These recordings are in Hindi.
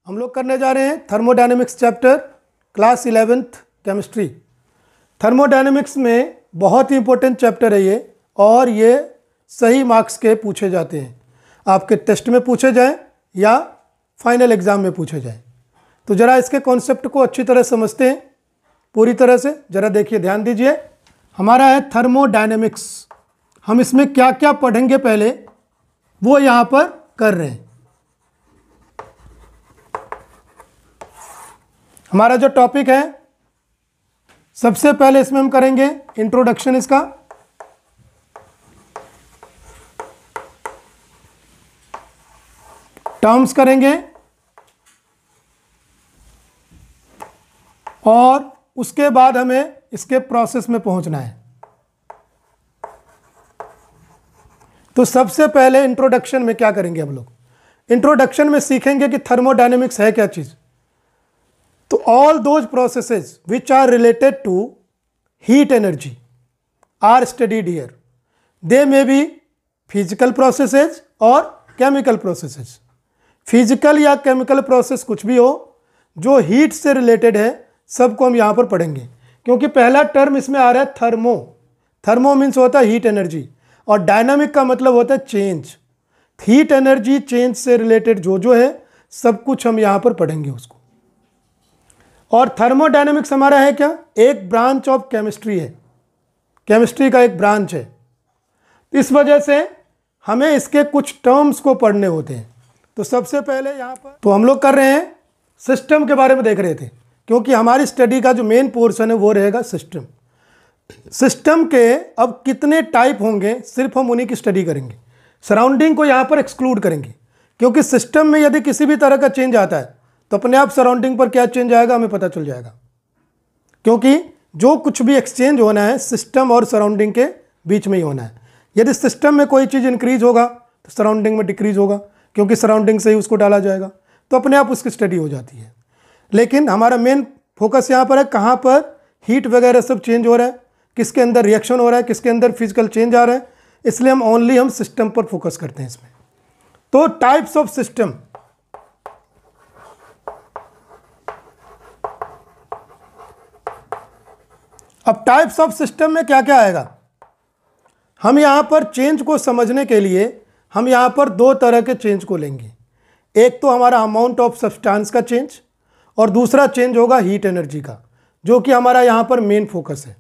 हम लोग करने जा रहे हैं thermodynamics chapter class 11th chemistry. Thermodynamics में बहुत ही इंपॉर्टेंट चैप्टर है ये, और ये सही मार्क्स के पूछे जाते हैं, आपके टेस्ट में पूछे जाएं या फाइनल एग्ज़ाम में पूछे जाएं। तो ज़रा इसके कॉन्सेप्ट को अच्छी तरह समझते हैं पूरी तरह से। ज़रा देखिए, ध्यान दीजिए। हमारा है थर्मोडायनेमिक्स, हम इसमें क्या क्या पढ़ेंगे पहले वो यहाँ पर कर रहे हैं। हमारा जो टॉपिक है, सबसे पहले इसमें हम करेंगे इंट्रोडक्शन इसका, टर्म्स करेंगे, और उसके बाद हमें इसके प्रोसेस में पहुंचना है। तो सबसे पहले इंट्रोडक्शन में क्या करेंगे हम लोग? इंट्रोडक्शन में सीखेंगे कि थर्मोडायनेमिक्स है क्या चीज़। तो all those processes which are related to heat energy are studied here. They may be physical processes और केमिकल प्रोसेसेस। फिजिकल या केमिकल प्रोसेस कुछ भी हो जो हीट से रिलेटेड है, सबको हम यहाँ पर पढ़ेंगे। क्योंकि पहला टर्म इसमें आ रहा है थर्मो। थर्मो मीन्स होता है हीट एनर्जी, और डायनामिक का मतलब होता है चेंज। हीट एनर्जी चेंज से रिलेटेड जो है सब कुछ हम यहाँ पर पढ़ेंगे उसको। और थर्मोडायनेमिक्स हमारा है क्या? एक ब्रांच ऑफ केमिस्ट्री है, केमिस्ट्री का एक ब्रांच है। इस वजह से हमें इसके कुछ टर्म्स को पढ़ने होते हैं। तो सबसे पहले यहाँ पर तो हम लोग कर रहे हैं सिस्टम के बारे में देख रहे थे, क्योंकि हमारी स्टडी का जो मेन पोर्शन है वो रहेगा सिस्टम। सिस्टम के अब कितने टाइप होंगे, सिर्फ हम उन्हीं की स्टडी करेंगे। सराउंडिंग को यहाँ पर एक्सक्लूड करेंगे, क्योंकि सिस्टम में यदि किसी भी तरह का चेंज आता है तो अपने आप सराउंडिंग पर क्या चेंज आएगा हमें पता चल जाएगा। क्योंकि जो कुछ भी एक्सचेंज होना है सिस्टम और सराउंडिंग के बीच में ही होना है। यदि सिस्टम में कोई चीज़ इंक्रीज होगा तो सराउंडिंग में डिक्रीज होगा, क्योंकि सराउंडिंग से ही उसको डाला जाएगा, तो अपने आप उसकी स्टडी हो जाती है। लेकिन हमारा मेन फोकस यहाँ पर है कहाँ पर हीट वगैरह सब चेंज हो रहा है, किसके अंदर रिएक्शन हो रहा है, किसके अंदर फिजिकल चेंज आ रहा है। इसलिए हम सिस्टम पर फोकस करते हैं इसमें। तो टाइप्स ऑफ सिस्टम, अब टाइप्स ऑफ सिस्टम में क्या क्या आएगा? हम यहाँ पर चेंज को समझने के लिए हम यहाँ पर दो तरह के चेंज को लेंगे। एक तो हमारा अमाउंट ऑफ सब्सटेंस का चेंज, और दूसरा चेंज होगा हीट एनर्जी का, जो कि हमारा यहाँ पर मेन फोकस है।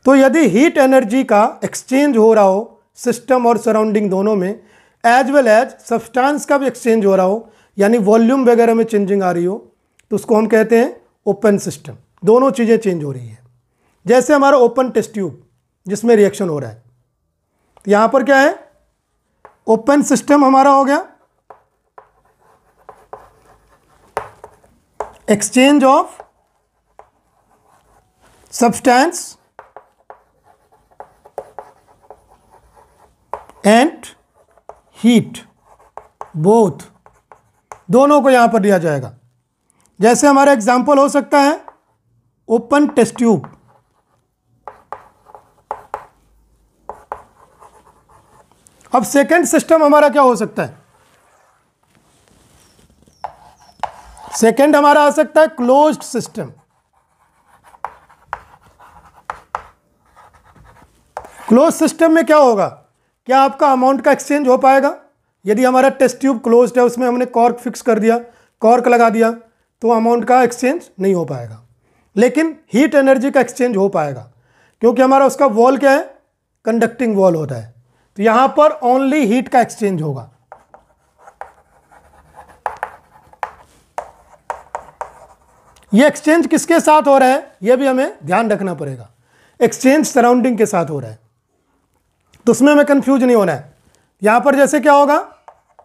तो यदि हीट एनर्जी का एक्सचेंज हो रहा हो सिस्टम और सराउंडिंग दोनों में, एज वेल एज सब्सटेंस का भी एक्सचेंज हो रहा हो, यानी वॉल्यूम वगैरह में चेंजिंग आ रही हो, तो उसको हम कहते हैं ओपन सिस्टम। दोनों चीज़ें चेंज हो रही है। जैसे हमारा ओपन टेस्ट ट्यूब जिसमें रिएक्शन हो रहा है, तो यहाँ पर क्या है? ओपन सिस्टम हमारा हो गया exchange of substance and heat, both, दोनों को यहां पर दिया जाएगा। जैसे हमारा एग्जांपल हो सकता है ओपन टेस्ट ट्यूब। अब सेकंड सिस्टम हमारा क्या हो सकता है? सेकंड हमारा आ सकता है क्लोज्ड सिस्टम। क्लोज सिस्टम में क्या होगा? क्या आपका अमाउंट का एक्सचेंज हो पाएगा? यदि हमारा टेस्ट ट्यूब क्लोज्ड है, उसमें हमने कॉर्क फिक्स कर दिया, कॉर्क लगा दिया, तो अमाउंट का एक्सचेंज नहीं हो पाएगा। लेकिन हीट एनर्जी का एक्सचेंज हो पाएगा, क्योंकि हमारा उसका वॉल क्या है? कंडक्टिंग वॉल होता है। तो यहां पर ओनली हीट का एक्सचेंज होगा। ये एक्सचेंज किसके साथ हो रहा है ये भी हमें ध्यान रखना पड़ेगा। एक्सचेंज सराउंडिंग के साथ हो रहा है, तो उसमें हमें कंफ्यूज नहीं होना है। यहां पर जैसे क्या होगा?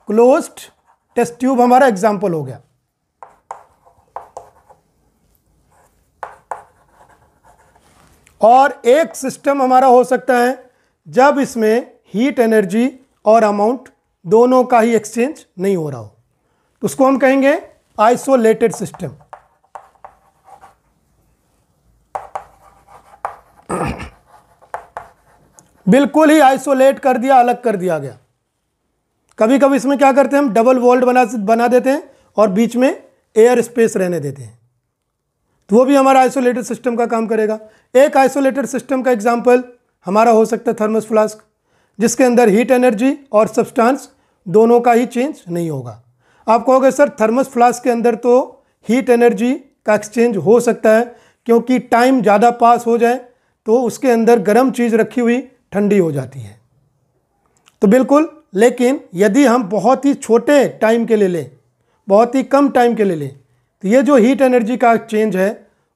क्लोज्ड टेस्ट ट्यूब हमारा एग्जांपल हो गया। और एक सिस्टम हमारा हो सकता है जब इसमें हीट एनर्जी और अमाउंट दोनों का ही एक्सचेंज नहीं हो रहा हो, तो उसको हम कहेंगे आइसोलेटेड सिस्टम। बिल्कुल ही आइसोलेट कर दिया, अलग कर दिया गया। कभी कभी इसमें क्या करते हैं हम, डबल वॉल्ड बना देते हैं और बीच में एयर स्पेस रहने देते हैं, तो वो भी हमारा आइसोलेटेड सिस्टम का काम करेगा। एक आइसोलेटेड सिस्टम का एग्जांपल हमारा हो सकता है थर्मस फ्लास्क, जिसके अंदर हीट एनर्जी और सब्सटेंस दोनों का ही चेंज नहीं होगा। आप कहोगे सर थर्मस फ्लास्क के अंदर तो हीट एनर्जी का एक्सचेंज हो सकता है, क्योंकि टाइम ज़्यादा पास हो जाए तो उसके अंदर गर्म चीज़ रखी हुई ठंडी हो जाती है। तो बिल्कुल, लेकिन यदि हम बहुत ही छोटे टाइम के लिए लें, बहुत ही कम टाइम के लिए लें, तो ये जो हीट एनर्जी का चेंज है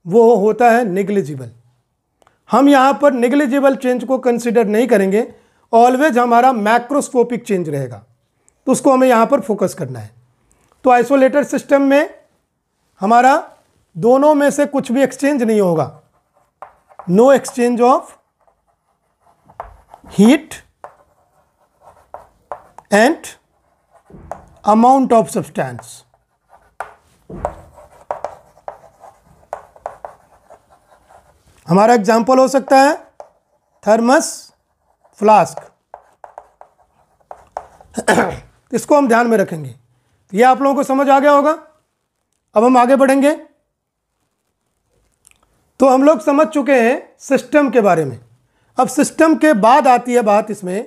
वो होता है नेग्लिजिबल। हम यहाँ पर नेग्लिजिबल चेंज को कंसिडर नहीं करेंगे, ऑलवेज हमारा मैक्रोस्कोपिक चेंज रहेगा, तो उसको हमें यहाँ पर फोकस करना है। तो आइसोलेटेड सिस्टम में हमारा दोनों में से कुछ भी एक्सचेंज नहीं होगा, no exchange of heat and amount of substance. हमारा एग्जाम्पल हो सकता है थर्मस फ्लास्क। इसको हम ध्यान में रखेंगे। ये आप लोगों को समझ आ गया होगा। अब हम आगे बढ़ेंगे। तो हम लोग समझ चुके हैं सिस्टम के बारे में। अब सिस्टम के बाद आती है बात इसमें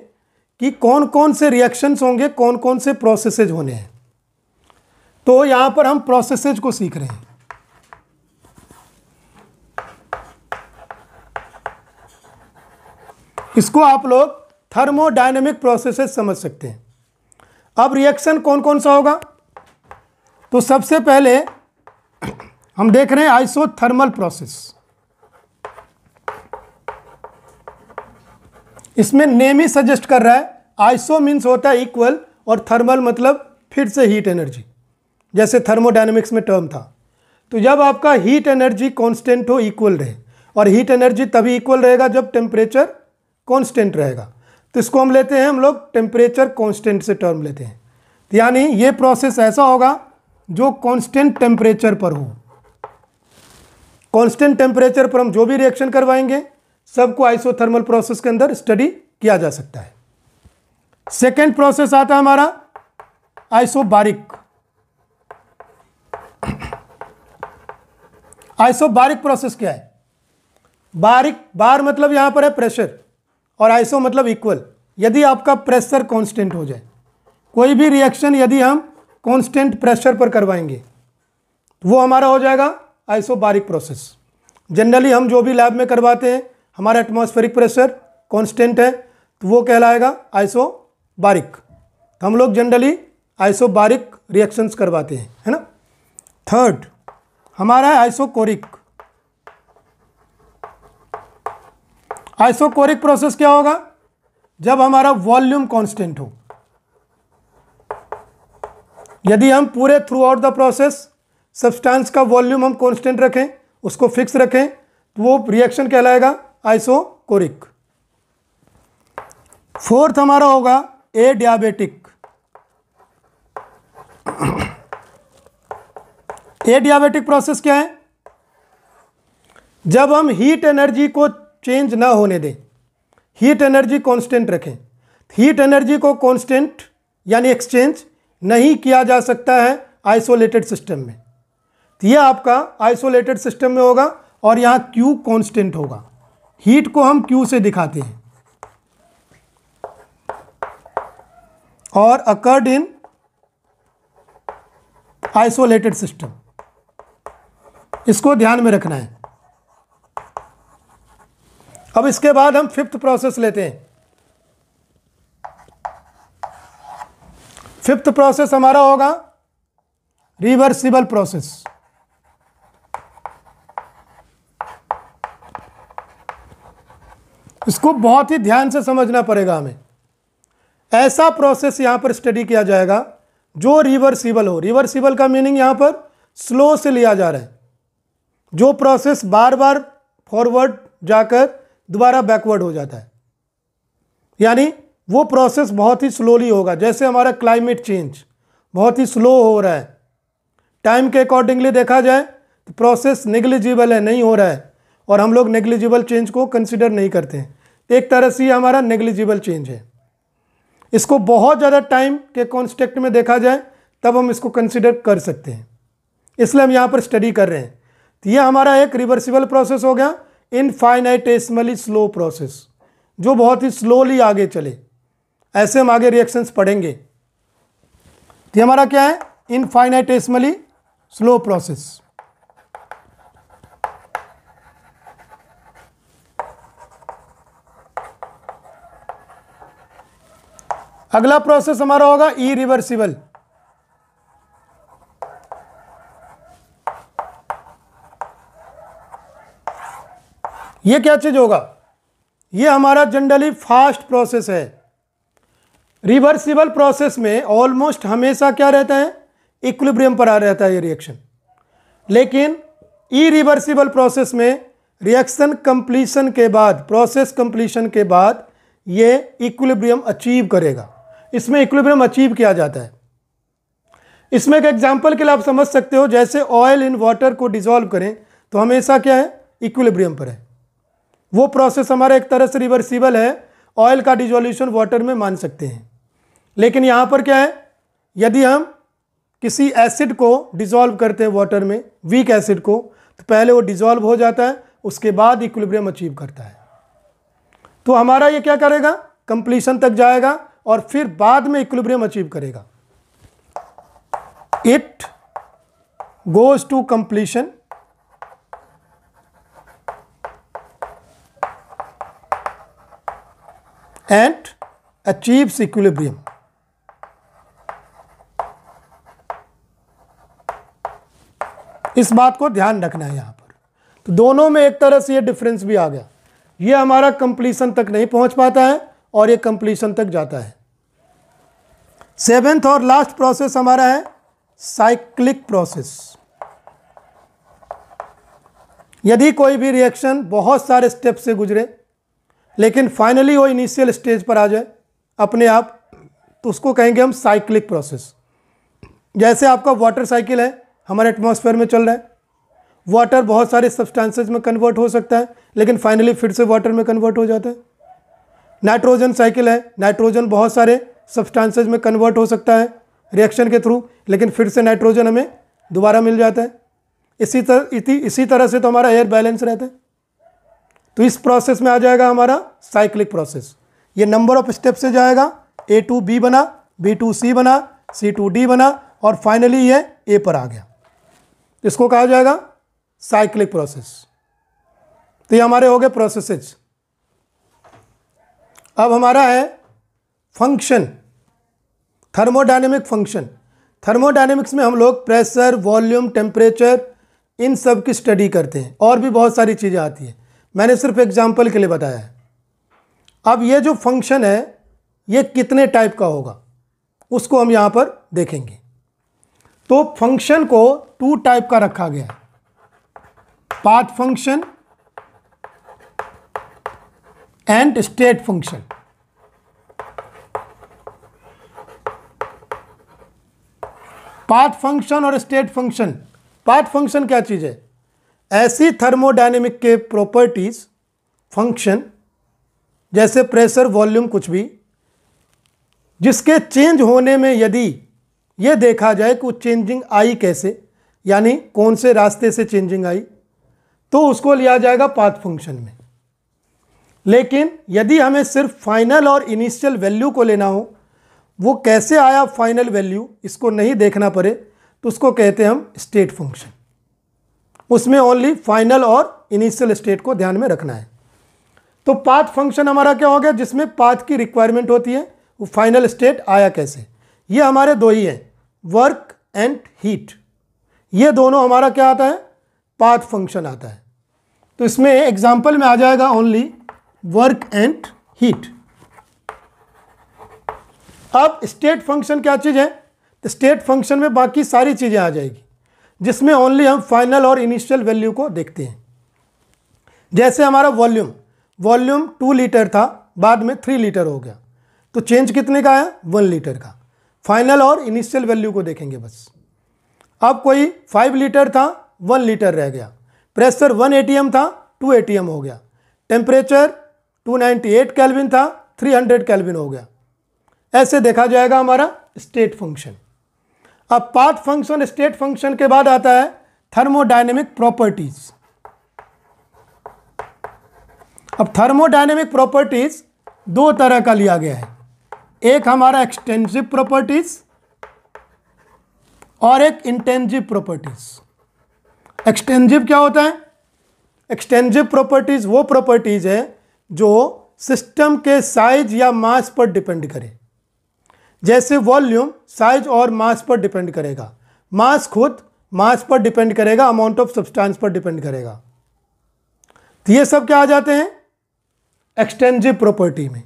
कि कौन कौन से रिएक्शंस होंगे, कौन कौन से प्रोसेसेज होने हैं। तो यहां पर हम प्रोसेसेज को सीख रहे हैं। इसको आप लोग थर्मोडायनेमिक प्रोसेसेज समझ सकते हैं। अब रिएक्शन कौन कौन सा होगा, तो सबसे पहले हम देख रहे हैं आइसोथर्मल प्रोसेस। इसमें नेम ही सजेस्ट कर रहा है, आइसो मीन्स होता है इक्वल और थर्मल मतलब फिर से हीट एनर्जी, जैसे थर्मोडायनेमिक्स में टर्म था। तो जब आपका हीट एनर्जी कांस्टेंट हो, इक्वल रहे, और हीट एनर्जी तभी इक्वल रहेगा जब टेम्परेचर कांस्टेंट रहेगा, तो इसको हम लेते हैं, हम लोग टेम्परेचर कांस्टेंट से टर्म लेते हैं। तो यानी ये प्रोसेस ऐसा होगा जो कांस्टेंट टेम्परेचर पर हो। कांस्टेंट टेम्परेचर पर हम जो भी रिएक्शन करवाएंगे सबको आइसोथर्मल प्रोसेस के अंदर स्टडी किया जा सकता है। सेकेंड प्रोसेस आता है हमारा आइसोबारिक। आइसोबारिक प्रोसेस क्या है? बारिक, बार मतलब यहां पर है प्रेशर, और आइसो मतलब इक्वल। यदि आपका प्रेशर कांस्टेंट हो जाए, कोई भी रिएक्शन यदि हम कांस्टेंट प्रेशर पर करवाएंगे वो हमारा हो जाएगा आइसोबारिक प्रोसेस। जनरली हम जो भी लैब में करवाते हैं, हमारा एटमॉस्फेरिक प्रेशर कांस्टेंट है तो वो कहलाएगा आइसोबारिक। तो हम लोग जनरली आइसोबारिक रिएक्शंस करवाते हैं, है ना। थर्ड हमारा है आइसोकोरिक। आइसोकोरिक प्रोसेस क्या होगा? जब हमारा वॉल्यूम कांस्टेंट हो। यदि हम पूरे through out the process substance का वॉल्यूम हम कांस्टेंट रखें, उसको फिक्स रखें, तो वो रिएक्शन कहलाएगा आइसोकोरिक। फोर्थ हमारा होगा एडियाबेटिक। एडियाबेटिक प्रोसेस क्या है? जब हम हीट एनर्जी को चेंज ना होने दें, हीट एनर्जी कांस्टेंट रखें। हीट एनर्जी को कांस्टेंट यानी एक्सचेंज नहीं किया जा सकता है आइसोलेटेड सिस्टम में। तो यह आपका आइसोलेटेड सिस्टम में होगा और यहाँ Q कांस्टेंट होगा। हीट को हम Q से दिखाते हैं, और अकर्ड इन आइसोलेटेड सिस्टम। इसको ध्यान में रखना है। अब इसके बाद हम फिफ्थ प्रोसेस लेते हैं। फिफ्थ प्रोसेस हमारा होगा रिवर्सिबल प्रोसेस। इसको बहुत ही ध्यान से समझना पड़ेगा हमें। ऐसा प्रोसेस यहां पर स्टडी किया जाएगा जो रिवर्सिबल हो। रिवर्सिबल का मीनिंग यहां पर स्लो से लिया जा रहा है। जो प्रोसेस बार बार फॉरवर्ड जाकर दोबारा बैकवर्ड हो जाता है, यानी वो प्रोसेस बहुत ही स्लोली होगा। जैसे हमारा क्लाइमेट चेंज बहुत ही स्लो हो रहा है, टाइम के अकॉर्डिंगली देखा जाए तो प्रोसेस नेग्लिजिबल है, नहीं हो रहा है, और हम लोग नेग्लिजिबल चेंज को कंसिडर नहीं करते हैं। एक तरह से ये हमारा नेग्लिजिबल चेंज है। इसको बहुत ज़्यादा टाइम के कॉन्टेक्स्ट में देखा जाए तब हम इसको कंसिडर कर सकते हैं, इसलिए हम यहाँ पर स्टडी कर रहे हैं। तो ये हमारा एक रिवर्सिबल प्रोसेस हो गया, इनफाइनाइटेसिमली स्लो प्रोसेस, जो बहुत ही स्लोली आगे चले। ऐसे हम आगे रिएक्शंस पढ़ेंगे। तो ये हमारा क्या है, इनफाइनाइटेसिमली स्लो प्रोसेस। अगला प्रोसेस हमारा होगा इरिवर्सिबल। ये क्या चीज होगा, ये हमारा जनरली फास्ट प्रोसेस है। रिवर्सिबल प्रोसेस में ऑलमोस्ट हमेशा क्या रहता है, इक्विलिब्रियम पर आ रहता है ये रिएक्शन। लेकिन इरिवर्सिबल प्रोसेस में रिएक्शन कंप्लीशन के बाद, प्रोसेस कंप्लीशन के बाद ये इक्विलिब्रियम अचीव करेगा। इसमें इक्विलिब्रियम अचीव किया जाता है। इसमें एक एग्जांपल के लिए आप समझ सकते हो, जैसे ऑयल इन वाटर को डिसॉल्व करें तो हमेशा क्या है, इक्विलिब्रियम पर है। वो प्रोसेस हमारा एक तरह से रिवर्सिबल है, ऑयल का डिसोल्यूशन वाटर में मान सकते हैं। लेकिन यहाँ पर क्या है, यदि हम किसी एसिड को डिसॉल्व करते हैं वाटर में, वीक एसिड को, तो पहले वो डिसॉल्व हो जाता है, उसके बाद इक्विलिब्रियम अचीव करता है। तो हमारा ये क्या करेगा, कंप्लीशन तक जाएगा और फिर बाद में इक्विलिब्रियम अचीव करेगा। It goes to completion and achieves equilibrium. इस बात को ध्यान रखना है यहाँ पर। तो दोनों में एक तरह से ये डिफरेंस भी आ गया, ये हमारा कंप्लीशन तक नहीं पहुंच पाता है और ये कंप्लीशन तक जाता है। सेवेंथ और लास्ट प्रोसेस हमारा है साइक्लिक प्रोसेस। यदि कोई भी रिएक्शन बहुत सारे स्टेप से गुजरे लेकिन फाइनली वो इनिशियल स्टेज पर आ जाए अपने आप, तो उसको कहेंगे हम साइक्लिक प्रोसेस। जैसे आपका वाटर साइकिल है, हमारे एटमॉस्फेयर में चल रहा है, वाटर बहुत सारे सब्सटेंसेस में कन्वर्ट हो सकता है लेकिन फाइनली फिर से वाटर में कन्वर्ट हो जाता है। नाइट्रोजन साइकिल है, नाइट्रोजन बहुत सारे सब्सटेंसेस में कन्वर्ट हो सकता है रिएक्शन के थ्रू, लेकिन फिर से नाइट्रोजन हमें दोबारा मिल जाता है। इसी तरह से तो हमारा एयर बैलेंस रहता है। तो इस प्रोसेस में आ जाएगा हमारा साइक्लिक प्रोसेस। ये नंबर ऑफ स्टेप से जाएगा, A टू B बना, B टू C बना, C टू D बना और फाइनली ये A पर आ गया। इसको कहा जाएगा साइक्लिक प्रोसेस। तो ये हमारे हो गए प्रोसेसेस। अब हमारा है फंक्शन, थर्मोडायनेमिक फंक्शन। थर्मोडायनेमिक्स में हम लोग प्रेशर, वॉल्यूम, टेम्परेचर, इन सब की स्टडी करते हैं और भी बहुत सारी चीज़ें आती हैं, मैंने सिर्फ एग्जाम्पल के लिए बताया है। अब ये जो फंक्शन है ये कितने टाइप का होगा उसको हम यहाँ पर देखेंगे। तो फंक्शन को 2 टाइप का रखा गया है, path function and state function. Path function और स्टेट फंक्शन। पाथ फंक्शन क्या चीज़ है, ऐसी थर्मोडायनेमिक के प्रॉपर्टीज, फंक्शन जैसे प्रेशर, वॉल्यूम, कुछ भी जिसके चेंज होने में यदि ये देखा जाए कि चेंजिंग आई कैसे, यानी कौन से रास्ते से चेंजिंग आई, तो उसको लिया जाएगा पाथ फंक्शन में। लेकिन यदि हमें सिर्फ फाइनल और इनिशियल वैल्यू को लेना हो, वो कैसे आया फाइनल वैल्यू, इसको नहीं देखना पड़े, तो उसको कहते हैं हम स्टेट फंक्शन। उसमें ओनली फाइनल और इनिशियल स्टेट को ध्यान में रखना है। तो पाथ फंक्शन हमारा क्या हो गया, जिसमें पाथ की रिक्वायरमेंट होती है, वो फाइनल स्टेट आया कैसे। ये हमारे 2 ही हैं, वर्क एंड हीट। ये दोनों हमारा क्या आता है, पाथ फंक्शन आता है। तो इसमें एग्जाम्पल में आ जाएगा ओनली वर्क एंड हीट। अब स्टेट फंक्शन क्या चीज़ है, तो स्टेट फंक्शन में बाकी सारी चीज़ें आ जाएगी, जिसमें ओनली हम फाइनल और इनिशियल वैल्यू को देखते हैं। जैसे हमारा वॉल्यूम 2 लीटर था, बाद में 3 लीटर हो गया, तो चेंज कितने का आया, 1 लीटर का। फाइनल और इनिशियल वैल्यू को देखेंगे बस। अब कोई 5 लीटर था, 1 लीटर रह गया। प्रेशर 1 atm था, 2 atm हो गया। टेम्परेचर 298 केल्विन था, 300 केल्विन हो गया। ऐसे देखा जाएगा हमारा स्टेट फंक्शन। अब पाथ फंक्शन स्टेट फंक्शन के बाद आता है थर्मोडायनेमिक प्रॉपर्टीज। अब थर्मोडायनेमिक प्रॉपर्टीज दो तरह का लिया गया है, एक हमारा एक्सटेंसिव प्रॉपर्टीज और एक इंटेंसिव प्रॉपर्टीज। एक्सटेंसिव क्या होता है? एक्सटेंसिव प्रॉपर्टीज वो प्रॉपर्टीज है जो सिस्टम के साइज या मास पर डिपेंड करे। जैसे वॉल्यूम साइज और मास पर डिपेंड करेगा, मास खुद मास पर डिपेंड करेगा, अमाउंट ऑफ सब्सटेंस पर डिपेंड करेगा। तो ये सब क्या आ जाते हैं एक्सटेंसिव प्रॉपर्टी में।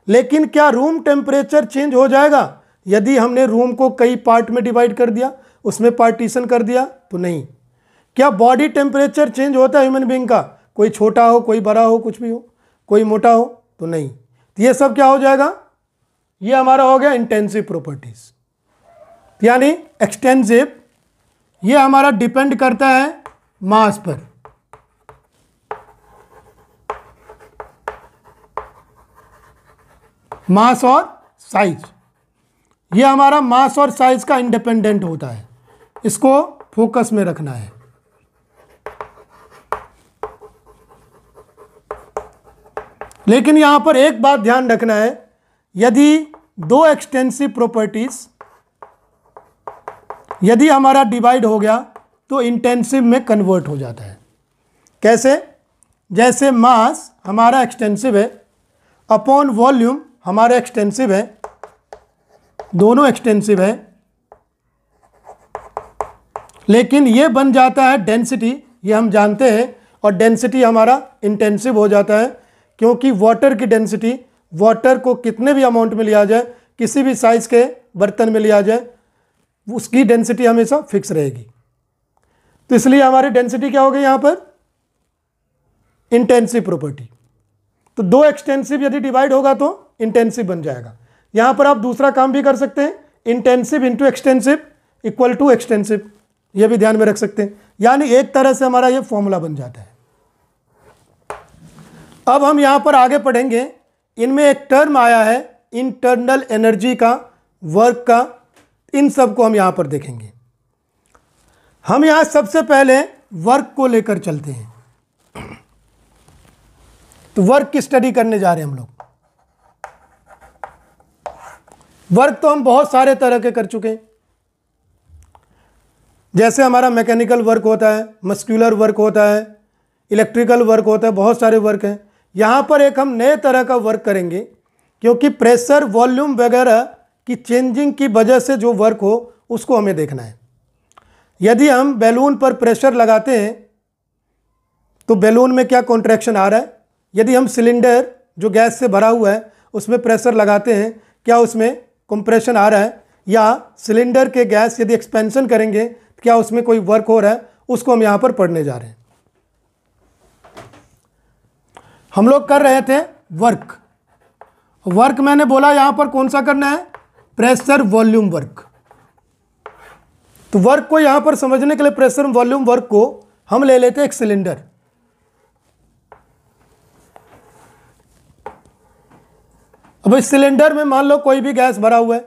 लेकिन क्या रूम टेम्परेचर चेंज हो जाएगा यदि हमने रूम को कई पार्ट में डिवाइड कर दिया, उसमें पार्टीशन कर दिया? तो नहीं। क्या बॉडी टेम्परेचर चेंज होता है ह्यूमन बीइंग का? कोई छोटा हो, कोई बड़ा हो, कुछ भी हो, कोई मोटा हो? तो नहीं। तो ये सब क्या हो जाएगा? ये हमारा हो गया इंटेंसिव प्रॉपर्टीज। यानी एक्सटेंसिव ये हमारा डिपेंड करता है मास पर, मास और साइज। ये हमारा मास और साइज का इंडिपेंडेंट होता है, इसको फोकस में रखना है। लेकिन यहां पर एक बात ध्यान रखना है, यदि दो एक्सटेंसिव प्रॉपर्टीज यदि हमारा डिवाइड हो गया तो इंटेंसिव में कन्वर्ट हो जाता है। कैसे? जैसे मास हमारा एक्सटेंसिव है अपॉन वॉल्यूम हमारा एक्सटेंसिव है, दोनों एक्सटेंसिव है, लेकिन ये बन जाता है डेंसिटी, ये हम जानते हैं, और डेंसिटी हमारा इंटेंसिव हो जाता है क्योंकि वाटर की डेंसिटी, वाटर को कितने भी अमाउंट में लिया जाए, किसी भी साइज के बर्तन में लिया जाए, उसकी डेंसिटी हमेशा फिक्स रहेगी। तो इसलिए हमारी डेंसिटी क्या हो गई यहाँ पर? Intensive property. तो दो एक्सटेंसिव यदि डिवाइड होगा तो इंटेंसिव बन जाएगा। यहाँ पर आप दूसरा काम भी कर सकते हैं, intensive into extensive equal to extensive, ये भी ध्यान में रख सकते हैं। यानी एक तरह से हमारा ये फॉर्मूला बन जाता है। अब हम यहाँ पर आगे पढ़ेंगे, इनमें एक टर्म आया है इंटरनल एनर्जी का, वर्क का, इन सब को हम यहाँ पर देखेंगे। हम यहाँ सबसे पहले वर्क को लेकर चलते हैं। तो वर्क की स्टडी करने जा रहे हैं हम लोग। वर्क तो हम बहुत सारे तरह के कर चुके हैं, जैसे हमारा मैकेनिकल वर्क होता है, मस्कुलर वर्क होता है, इलेक्ट्रिकल वर्क होता है, बहुत सारे वर्क हैं। यहाँ पर एक हम नए तरह का वर्क करेंगे, क्योंकि प्रेशर, वॉल्यूम वगैरह की चेंजिंग की वजह से जो वर्क हो उसको हमें देखना है। यदि हम बैलून पर प्रेशर लगाते हैं तो बैलून में क्या कॉन्ट्रैक्शन आ रहा है? यदि हम सिलेंडर जो गैस से भरा हुआ है उसमें प्रेशर लगाते हैं, क्या उसमें कंप्रेशन आ रहा है? या सिलेंडर के गैस यदि एक्सपेंशन करेंगे तो क्या उसमें कोई वर्क हो रहा है? उसको हम यहाँ पर पढ़ने जा रहे हैं। हम लोग कर रहे थे वर्क। वर्क मैंने बोला यहाँ पर कौन सा करना है? Pressure volume work. तो वर्क को यहाँ पर समझने के लिए प्रेशर वॉल्यूम वर्क को हम ले लेते हैं एक सिलेंडर। अब इस सिलेंडर में मान लो कोई भी गैस भरा हुआ है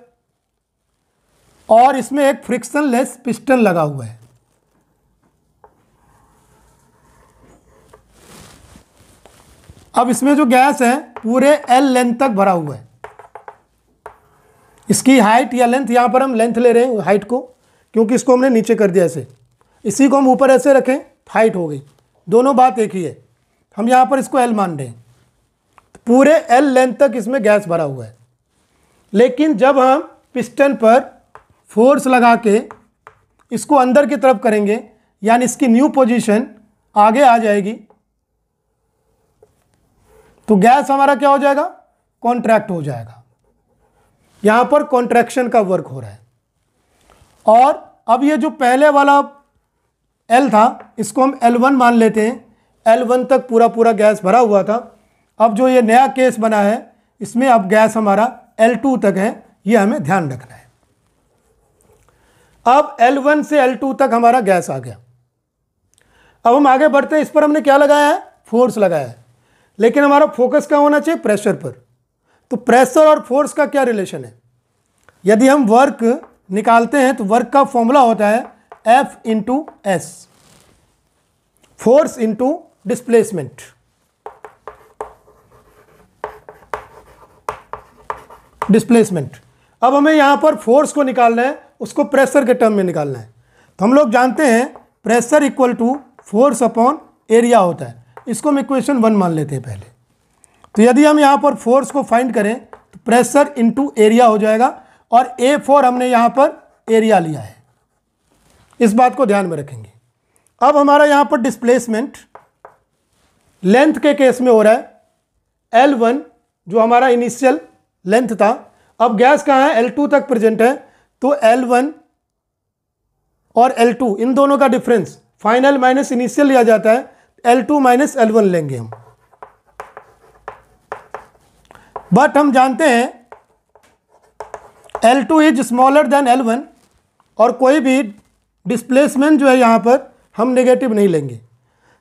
और इसमें एक फ्रिक्शनलेस पिस्टन लगा हुआ है। अब इसमें जो गैस है पूरे एल लेंथ तक भरा हुआ है। इसकी हाइट या लेंथ, यहाँ पर हम लेंथ ले रहे हैं हाइट को, क्योंकि इसको हमने नीचे कर दिया ऐसे, इसी को हम ऊपर ऐसे रखें, हाइट हो गई, दोनों बात एक ही है। हम यहाँ पर इसको एल मान रहे हैं, पूरे एल लेंथ तक इसमें गैस भरा हुआ है। लेकिन जब हम पिस्टन पर फोर्स लगा के इसको अंदर की तरफ करेंगे, यानी इसकी न्यू पोजीशन आगे आ जाएगी, तो गैस हमारा क्या हो जाएगा? कॉन्ट्रैक्ट हो जाएगा। यहां पर कॉन्ट्रैक्शन का वर्क हो रहा है। और अब ये जो पहले वाला एल था इसको हम L1 मान लेते हैं। L1 तक पूरा पूरा गैस भरा हुआ था। अब जो ये नया केस बना है इसमें अब गैस हमारा L2 तक है, ये हमें ध्यान रखना है। अब L1 से L2 तक हमारा गैस आ गया। अब हम आगे बढ़ते हैं। इस पर हमने क्या लगाया है? फोर्स लगाया है। लेकिन हमारा फोकस क्या होना चाहिए? प्रेशर पर। तो प्रेशर और फोर्स का क्या रिलेशन है? यदि हम वर्क निकालते हैं तो वर्क का फॉर्मूला होता है F into S, force into displacement. Displacement. अब हमें यहां पर फोर्स को निकालना है, उसको प्रेशर के टर्म में निकालना है। तो हम लोग जानते हैं pressure equal to force upon area होता है। इसको हम इक्वेशन 1 मान लेते हैं पहले। तो यदि हम यहां पर फोर्स को फाइंड करें तो प्रेशर इंटू एरिया हो जाएगा, और A4 हमने यहां पर एरिया लिया है, इस बात को ध्यान में रखेंगे। अब हमारा यहां पर डिस्प्लेसमेंट लेंथ के केस में हो रहा है L1, जो हमारा इनिशियल लेंथ था। अब गैस कहाँ है, L2 तक प्रेजेंट है, तो L1 और L2 इन दोनों का डिफरेंस फाइनल माइनस इनिशियल लिया जाता है, L2 माइनस L1 लेंगे हम। बट हम जानते हैं L2 is smaller than L1, और कोई भी डिस्प्लेसमेंट जो है यहाँ पर हम नेगेटिव नहीं लेंगे।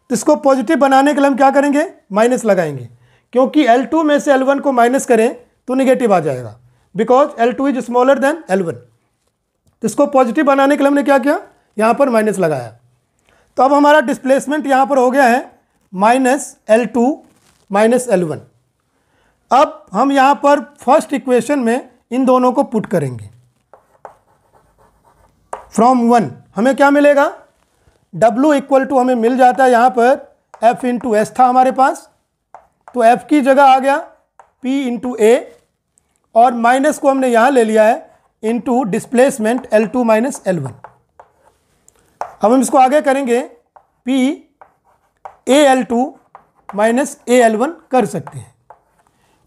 तो इसको पॉजिटिव बनाने के लिए हम क्या करेंगे, माइनस लगाएंगे, क्योंकि L2 में से L1 को माइनस करें तो नेगेटिव आ जाएगा, because L2 is smaller than L1। तो इसको पॉजिटिव बनाने के लिए हमने क्या किया, यहाँ पर माइनस लगाया। तो अब हमारा डिस्प्लेसमेंट यहाँ पर हो गया है माइनस L2 माइनस L1। अब हम यहाँ पर फर्स्ट इक्वेशन में इन दोनों को पुट करेंगे। फ्रॉम 1 हमें क्या मिलेगा, W इक्वल टू हमें मिल जाता है यहाँ पर F इंटू एस था हमारे पास, तो F की जगह आ गया P इंटू ए, और माइनस को हमने यहाँ ले लिया है into displacement L2 minus L1। अब हम इसको आगे करेंगे, P AL2 माइनस AL1 कर सकते हैं,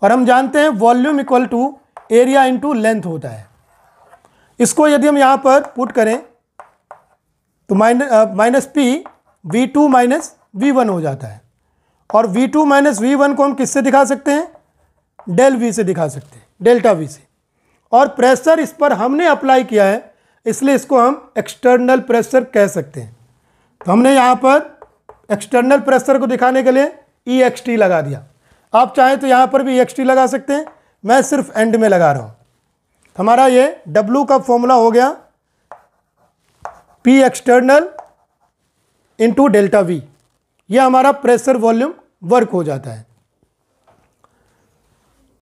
और हम जानते हैं volume equal to area into length होता है। इसको यदि हम यहाँ पर पुट करें तो minus P V2 minus V1 हो जाता है, और V2 माइनस V1 को हम किससे दिखा सकते हैं, डेल V से दिखा सकते हैं, डेल्टा V से। और प्रेशर इस पर हमने अप्लाई किया है, इसलिए इसको हम एक्सटर्नल प्रेशर कह सकते हैं। तो हमने यहाँ पर एक्सटर्नल प्रेशर को दिखाने के लिए EXT लगा दिया। आप चाहें तो यहाँ पर भी EXT लगा सकते हैं, मैं सिर्फ एंड में लगा रहा हूँ। हमारा ये W का फॉर्मूला हो गया P external into delta V। ये हमारा प्रेशर वॉल्यूम वर्क हो जाता है।